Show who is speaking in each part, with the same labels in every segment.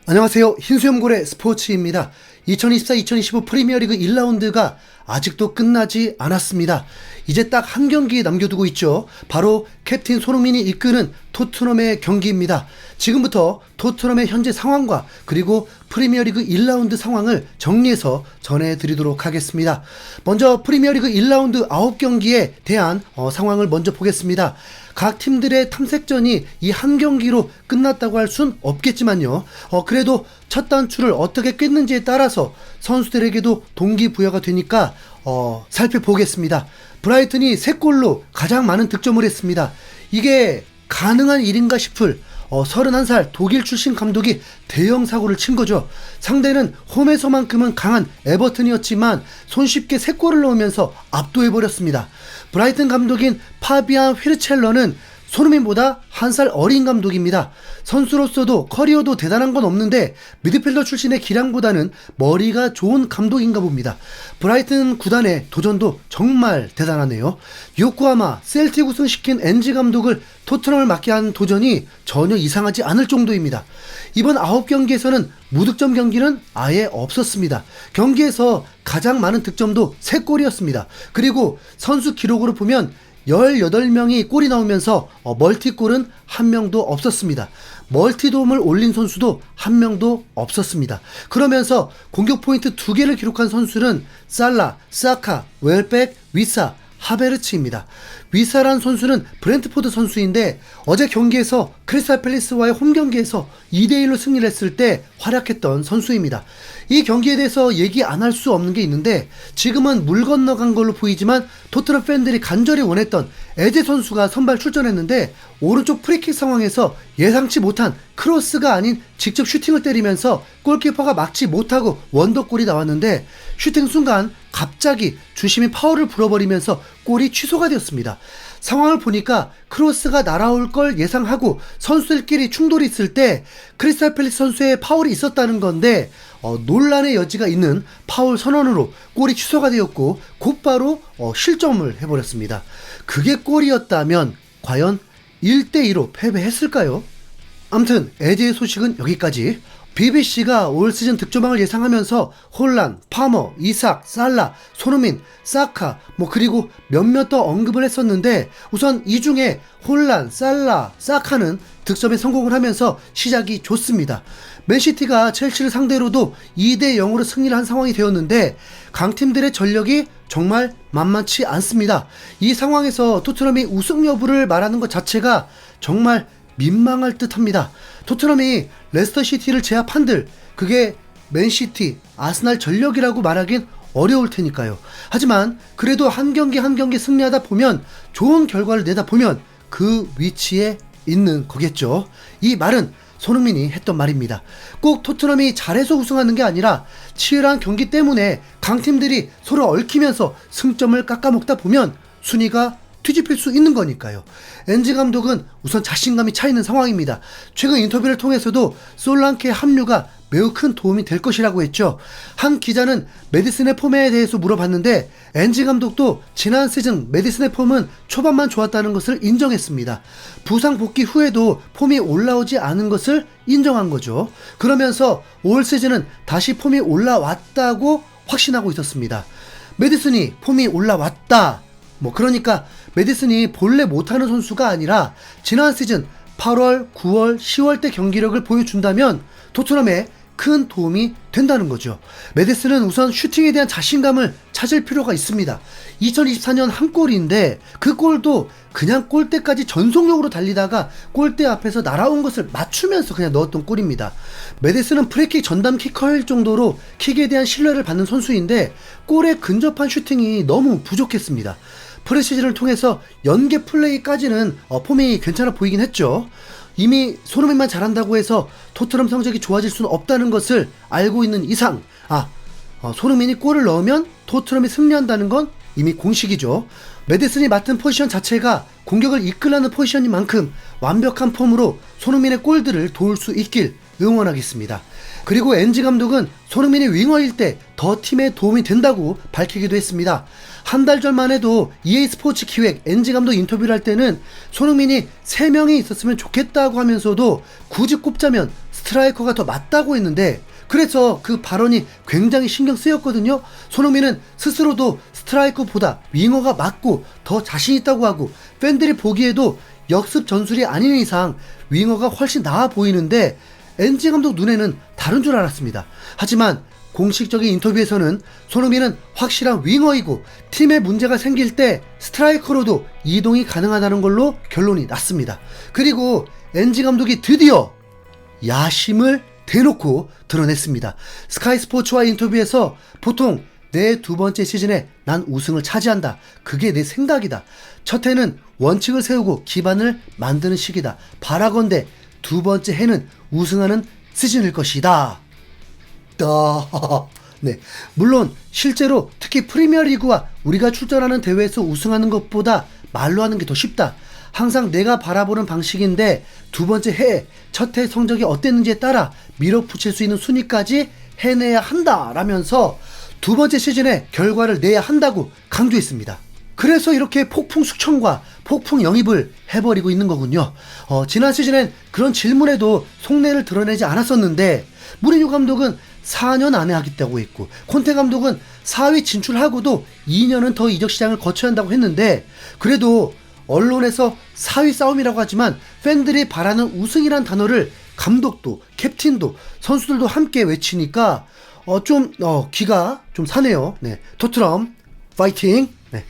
Speaker 1: 안녕하세요. 흰수염고래 스포츠입니다. 2024-2025 프리미어리그 1라운드가 아직도 끝나지 않았습니다. 이제 딱 한 경기 남겨두고 있죠. 바로 캡틴 손흥민이 이끄는 토트넘의 경기입니다. 지금부터 토트넘의 현재 상황과 그리고 프리미어리그 1라운드 상황을 정리해서 전해드리도록 하겠습니다. 먼저 프리미어리그 1라운드 9경기에 대한 상황을 먼저 보겠습니다. 각 팀들의 탐색전이 이 한 경기로 끝났다고 할 순 없겠지만요. 그래도 첫 단추를 어떻게 꿰는지에 따라서 선수들에게도 동기부여가 되니까 살펴보겠습니다. 브라이튼이 3골로 가장 많은 득점을 했습니다. 이게 가능한 일인가 싶을 31살 독일 출신 감독이 대형 사고를 친 거죠. 상대는 홈에서만큼은 강한 에버튼이었지만 손쉽게 3골을 넣으면서 압도해버렸습니다. 브라이튼 감독인 파비안 휘르첼러는 손흥민보다 한 살 어린 감독입니다. 선수로서도 커리어도 대단한 건 없는데 미드필더 출신의 기량보다는 머리가 좋은 감독인가 봅니다. 브라이튼 구단의 도전도 정말 대단하네요. 요코하마 셀틱 우승시킨 엔지 감독을 토트넘을 맡게 한 도전이 전혀 이상하지 않을 정도입니다. 이번 9경기에서는 무득점 경기는 아예 없었습니다. 경기에서 가장 많은 득점도 3골이었습니다. 그리고 선수 기록으로 보면 18명이 골이 나오면서 멀티골은 한 명도 없었습니다. 멀티돔을 올린 선수도 한 명도 없었습니다. 그러면서 공격 포인트 2개를 기록한 선수는 살라, 사카, 웰백, 위사, 하베르츠입니다. 위사란 선수는 브렌트포드 선수인데 어제 경기에서 크리스탈 팰리스와의 홈 경기에서 2대1로 승리를 했을 때 활약했던 선수입니다. 이 경기에 대해서 얘기 안 할 수 없는 게 있는데 지금은 물 건너간 걸로 보이지만 토트넘 팬들이 간절히 원했던 에제 선수가 선발 출전했는데 오른쪽 프리킥 상황에서 예상치 못한 크로스가 아닌 직접 슈팅을 때리면서 골키퍼가 막지 못하고 원더골이 나왔는데 슈팅 순간 갑자기 주심이 파울을 불어버리면서 골이 취소가 되었습니다. 상황을 보니까 크로스가 날아올 걸 예상하고 선수들끼리 충돌이 있을 때 크리스탈 팰리스 선수의 파울이 있었다는 건데 논란의 여지가 있는 파울 선언으로 골이 취소가 되었고 곧바로 실점을 해버렸습니다. 그게 골이었다면 과연 1대2로 패배했을까요? 아무튼 에제의 소식은 여기까지. BBC가 올 시즌 득점왕을 예상하면서 홀란, 파머, 이삭, 살라, 손흥민, 사카 그리고 몇몇 더 언급을 했었는데 우선 이 중에 홀란, 살라, 사카는 득점에 성공을 하면서 시작이 좋습니다. 맨시티가 첼시를 상대로도 2대0으로 승리를 한 상황이 되었는데 강팀들의 전력이 정말 만만치 않습니다. 이 상황에서 토트넘이 우승 여부를 말하는 것 자체가 정말 민망할 듯 합니다. 토트넘이 레스터시티를 제압한들 그게 맨시티, 아스날 전력이라고 말하긴 어려울 테니까요. 하지만 그래도 한 경기 한 경기 승리하다 보면 좋은 결과를 내다 보면 그 위치에 있는 거겠죠. 이 말은 손흥민이 했던 말입니다. 꼭 토트넘이 잘해서 우승하는 게 아니라 치열한 경기 때문에 강팀들이 서로 얽히면서 승점을 깎아먹다 보면 순위가 뒤집힐 수 있는 거니까요. 엔지 감독은 우선 자신감이 차있는 상황입니다. 최근 인터뷰를 통해서도 솔랑케의 합류가 매우 큰 도움이 될 것이라고 했죠. 한 기자는 메디슨의 폼에 대해서 물어봤는데 엔지 감독도 지난 시즌 메디슨의 폼은 초반만 좋았다는 것을 인정했습니다. 부상 복귀 후에도 폼이 올라오지 않은 것을 인정한 거죠. 그러면서 올 시즌은 다시 폼이 올라왔다고 확신하고 있었습니다. 메디슨이 폼이 올라왔다. 그러니까 메디슨이 본래 못하는 선수가 아니라 지난 시즌 8월, 9월, 10월 때 경기력을 보여준다면 토트넘에 큰 도움이 된다는 거죠. 메디슨은 우선 슈팅에 대한 자신감을 찾을 필요가 있습니다. 2024년 한 골인데 그 골도 그냥 골대까지 전속력으로 달리다가 골대 앞에서 날아온 것을 맞추면서 그냥 넣었던 골입니다. 메디슨은 프리킥 전담 키커일 정도로 킥에 대한 신뢰를 받는 선수인데 골에 근접한 슈팅이 너무 부족했습니다. 프리시즌을 통해서 연계 플레이까지는 폼이 괜찮아 보이긴 했죠. 이미 손흥민만 잘한다고 해서 토트넘 성적이 좋아질 수는 없다는 것을 알고 있는 이상 손흥민이 골을 넣으면 토트넘이 승리한다는 건 이미 공식이죠. 메디슨이 맡은 포지션 자체가 공격을 이끌라는 포지션인 만큼 완벽한 폼으로 손흥민의 골들을 도울 수 있길 응원하겠습니다. 그리고 NG 감독은 손흥민이 윙어일 때 더 팀에 도움이 된다고 밝히기도 했습니다. 한 달 전만 해도 EA 스포츠 기획 NG 감독 인터뷰를 할 때는 손흥민이 3명이 있었으면 좋겠다고 하면서도 굳이 꼽자면 스트라이커가 더 맞다고 했는데, 그래서 그 발언이 굉장히 신경 쓰였거든요. 손흥민은 스스로도 스트라이커보다 윙어가 맞고 더 자신 있다고 하고, 팬들이 보기에도 역습 전술이 아닌 이상 윙어가 훨씬 나아 보이는데 NG 감독 눈에는 다른 줄 알았습니다. 하지만 공식적인 인터뷰에서는 손흥민은 확실한 윙어이고 팀에 문제가 생길 때 스트라이커로도 이동이 가능하다는 걸로 결론이 났습니다. 그리고 NG 감독이 드디어 야심을 대놓고 드러냈습니다. 스카이 스포츠와 인터뷰에서 보통 내 두 번째 시즌에 난 우승을 차지한다. 그게 내 생각이다. 첫 해는 원칙을 세우고 기반을 만드는 시기다. 바라건대 두 번째 해는 우승하는 시즌일 것이다. 네. 물론 실제로 특히 프리미어리그와 우리가 출전하는 대회에서 우승하는 것보다 말로 하는 게 더 쉽다. 항상 내가 바라보는 방식인데 두 번째 해, 첫 해 성적이 어땠는지에 따라 밀어붙일 수 있는 순위까지 해내야 한다 라면서 두 번째 시즌에 결과를 내야 한다고 강조했습니다. 그래서 이렇게 폭풍 숙청과 폭풍 영입을 해버리고 있는 거군요. 지난 시즌엔 그런 질문에도 속내를 드러내지 않았었는데 무리뉴 감독은 4년 안에 하겠다고 했고, 콘테 감독은 4위 진출하고도 2년은 더 이적 시장을 거쳐야 한다고 했는데, 그래도 언론에서 4위 싸움이라고 하지만 팬들이 바라는 우승이란 단어를 감독도 캡틴도 선수들도 함께 외치니까 귀가 좀 사네요. 네. 토트넘 파이팅. 네.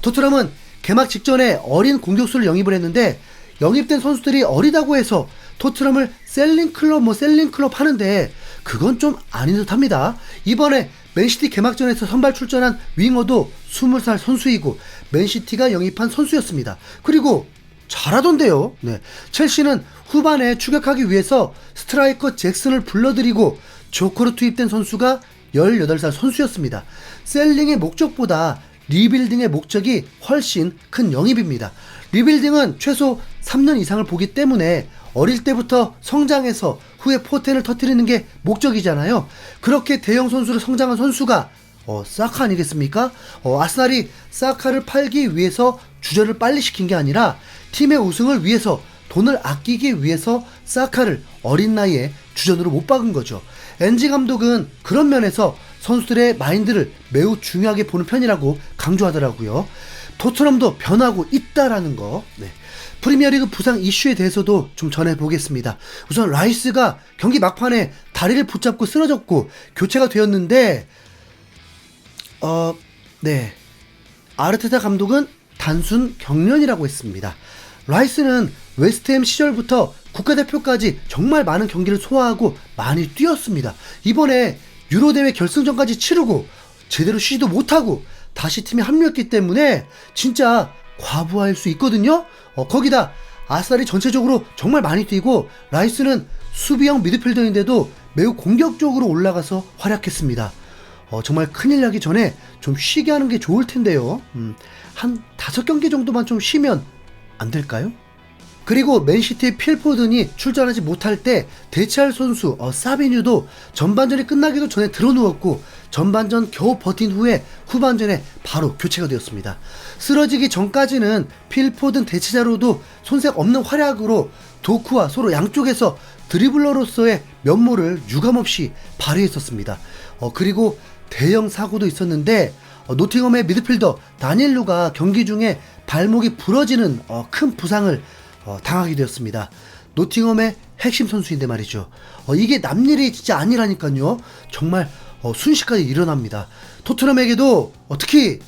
Speaker 1: 토트넘은 개막 직전에 어린 공격수를 영입을 했는데, 영입된 선수들이 어리다고 해서 토트넘을 셀링클럽 하는데 그건 좀 아닌 듯 합니다. 이번에 맨시티 개막전에서 선발 출전한 윙어도 20살 선수이고 맨시티가 영입한 선수였습니다. 그리고 잘하던데요. 네. 첼시는 후반에 추격하기 위해서 스트라이커 잭슨을 불러들이고 조커로 투입된 선수가 18살 선수였습니다. 셀링의 목적보다 리빌딩의 목적이 훨씬 큰 영입입니다. 리빌딩은 최소 3년 이상을 보기 때문에 어릴 때부터 성장해서 후에 포텐을 터뜨리는 게 목적이잖아요. 그렇게 대형 선수로 성장한 선수가 사카 아니겠습니까? 아스날이 사카를 팔기 위해서 주전을 빨리 시킨 게 아니라 팀의 우승을 위해서, 돈을 아끼기 위해서 사카를 어린 나이에 주전으로 못 박은 거죠. NG 감독은 그런 면에서 선수들의 마인드를 매우 중요하게 보는 편이라고 강조하더라고요. 토트넘도 변하고 있다라는 거. 네. 프리미어리그 부상 이슈에 대해서도 좀 전해보겠습니다. 우선 라이스가 경기 막판에 다리를 붙잡고 쓰러졌고 교체가 되었는데 네. 아르테타 감독은 단순 경련이라고 했습니다. 라이스는 웨스트햄 시절부터 국가대표까지 정말 많은 경기를 소화하고 많이 뛰었습니다. 이번에 유로대회 결승전까지 치르고 제대로 쉬지도 못하고 다시 팀에 합류했기 때문에 진짜 과부하일 수 있거든요. 거기다 아스날이 전체적으로 정말 많이 뛰고 라이스는 수비형 미드필더인데도 매우 공격적으로 올라가서 활약했습니다. 정말 큰일 나기 전에 좀 쉬게 하는 게 좋을 텐데요. 한 5경기 정도만 좀 쉬면 안 될까요? 그리고 맨시티의 필포든이 출전하지 못할 때 대체할 선수 사비뉴도 전반전이 끝나기도 전에 들어누웠고 전반전 겨우 버틴 후에 후반전에 바로 교체가 되었습니다. 쓰러지기 전까지는 필포든 대체자로도 손색 없는 활약으로 도쿠와 서로 양쪽에서 드리블러로서의 면모를 유감없이 발휘했었습니다. 그리고 대형 사고도 있었는데 노팅엄의 미드필더 다니엘루가 경기 중에 발목이 부러지는 큰 부상을 당하게 되었습니다. 노팅엄의 핵심 선수인데 말이죠. 이게 남일이 진짜 아니라니까요. 정말 순식간에 일어납니다. 토트넘에게도 특히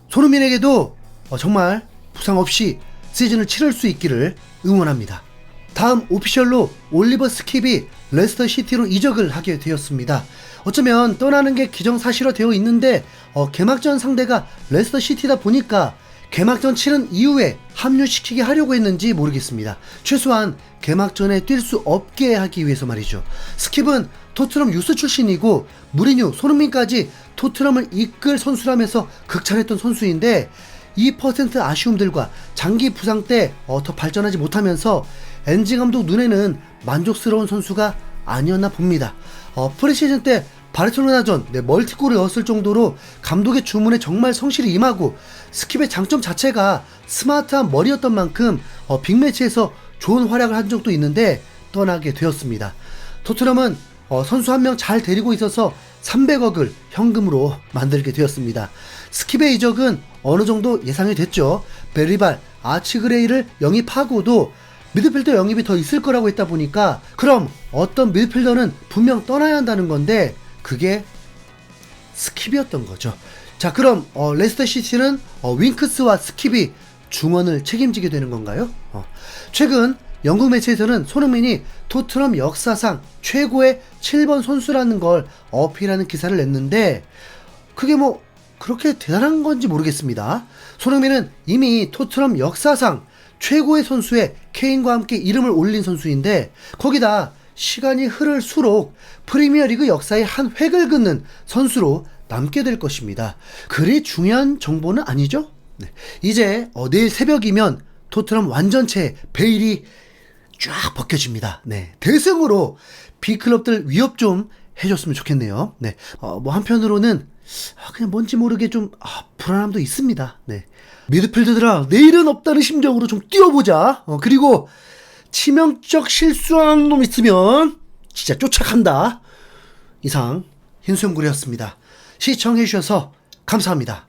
Speaker 1: 손흥민에게도 정말 부상 없이 시즌을 치를 수 있기를 응원합니다. 다음 오피셜로 올리버 스킵이 레스터 시티로 이적을 하게 되었습니다. 어쩌면 떠나는 게 기정사실화 되어 있는데 개막전 상대가 레스터 시티다 보니까 개막전 치른 이후에 합류시키게 하려고 했는지 모르겠습니다. 최소한 개막전에 뛸 수 없게 하기 위해서 말이죠. 스킵은 토트넘 유스 출신이고 무리뉴, 손흥민까지 토트넘을 이끌 선수라면서 극찬했던 선수인데 2% 아쉬움들과 장기 부상 때 더 발전하지 못하면서 NG 감독 눈에는 만족스러운 선수가 아니었나 봅니다. 프리시즌 때 바르셀로나전 멀티골을 넣었을 정도로 감독의 주문에 정말 성실히 임하고 스킵의 장점 자체가 스마트한 머리였던 만큼 빅매치에서 좋은 활약을 한 적도 있는데 떠나게 되었습니다. 토트넘은 선수 한 명 잘 데리고 있어서 300억을 현금으로 만들게 되었습니다. 스킵의 이적은 어느 정도 예상이 됐죠. 베리발, 아치그레이를 영입하고도 미드필더 영입이 더 있을 거라고 했다 보니까 그럼 어떤 미드필더는 분명 떠나야 한다는 건데 그게 스킵이었던 거죠. 자, 그럼 레스터 시티는 윙크스와 스킵이 중원을 책임지게 되는 건가요? 최근 영국 매체에서는 손흥민이 토트넘 역사상 최고의 7번 선수라는 걸 어필하는 기사를 냈는데 그게 뭐 그렇게 대단한 건지 모르겠습니다. 손흥민은 이미 토트넘 역사상 최고의 선수에 케인과 함께 이름을 올린 선수인데 거기다 시간이 흐를수록 프리미어리그 역사의 한 획을 긋는 선수로 남게 될 것입니다. 그리 중요한 정보는 아니죠? 네. 이제 내일 새벽이면 토트넘 완전체 베일이 쫙 벗겨집니다. 네. 대승으로 B클럽들 위협 좀 해줬으면 좋겠네요. 네. 뭐 한편으로는 그냥 뭔지 모르게 좀 불안함도 있습니다. 네. 미드필더들아, 내일은 없다는 심정으로 좀 뛰어보자. 그리고 치명적 실수하는 놈 있으면 진짜 쫓아간다. 이상 흰수염구리였습니다. 시청해주셔서 감사합니다.